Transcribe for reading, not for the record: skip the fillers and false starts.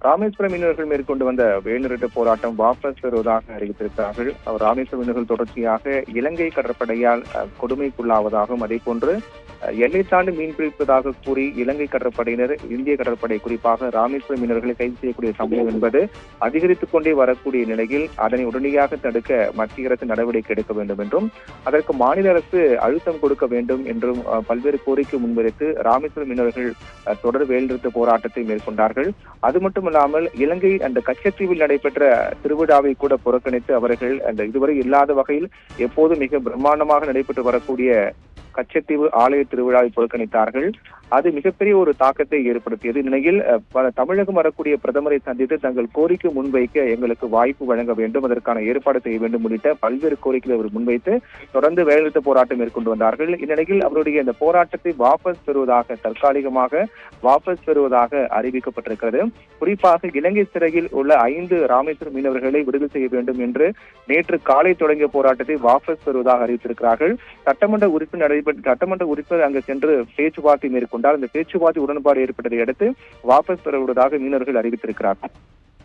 ராமேஸ்வரம் மீனவர்கள் மேற்கொண்டு வந்த வேலைநிறுத்த போராட்டம் வாபஸ் பெறுவதாக அறிவித்திருக்கிறார்கள். ராமேஸ்வரம் மீனவர்கள் தொடர்ச்சியாக இலங்கை கடற்படையால் கொடுமைக்குள்ளாவதாகவும் அதே போன்று எல்லை தாண்டி மீன் பிடிப்பதாக கூறி இலங்கை கடற்படையினர் இந்திய கடற்படை குறிப்பாக ராமேஸ்வரம் மீனவர்களை கைது செய்யக்கூடிய சம்பவம் என்பது அதிகரித்துக் கொண்டே வரக்கூடிய நிலையில் அதனை உடனடியாக தடுக்க மத்திய அரசு நடவடிக்கை எடுக்க வேண்டும் என்றும் அதற்கு மாநில அரசு அழுத்தம் கொடுக்க வேண்டும் என்றும் பல்வேறு கோரிக்கை முன்வைத்து ராமேஸ்வரம் மீனவர்கள் தொடர் வேலைநிறுத்த போராட்டத்தை மேற்கொண்டார்கள். அது மட்டுமல்லாமல் இலங்கை அந்த கச்சத்தீவில் நடைபெற்ற திருவிழாவை கூட புறக்கணித்து அவர்கள் அந்த இதுவரை இல்லாத வகையில் எப்போதும் மிக பிரம்மாண்டமாக நடைபெற்று வரக்கூடிய கச்சத்தீவு ஆலய திருவிழாவை புறக்கணித்தார்கள். அது மிகப்பெரிய ஒரு தாக்கத்தை ஏற்படுத்தியது. நிலையில் தமிழகம் வரக்கூடிய பிரதமரை சந்தித்து தங்கள் கோரிக்கை முன்வைக்க எங்களுக்கு வாய்ப்பு வழங்க வேண்டும், அதற்கான ஏற்பாடு செய்ய வேண்டும் உள்ளிட்ட பல்வேறு கோரிக்கைகளை அவர் முன்வைத்து தொடர்ந்து வேலைநிறுத்த போராட்டம் மேற்கொண்டு வந்தார்கள். இந்நிலையில் அவருடைய இந்த போராட்டத்தை வாபஸ் பெறுவதாக தற்காலிகமாக வாபஸ் பெறுவதாக அறிவிக்கப்பட்டிருக்கிறது. குறிப்பாக இலங்கை சிறையில் உள்ள 5 ராமேஸ்வரம் மீனவர்களை விடுதலை செய்ய வேண்டும் என்று நேற்று காலை தொடங்கிய போராட்டத்தை வாபஸ் பெறுவதாக அறிவித்திருக்கிறார்கள். சட்டமன்ற உறுப்பினர் அங்கு சென்று பேச்சுவார்த்தை மேற்கொண்டார். அந்த பேச்சுவார்த்தை உடன்பாடு ஏற்பட்டதை அடுத்து வாபஸ் பெறுவதாக மீனவர்கள் அறிவித்திருக்கிறார்கள்.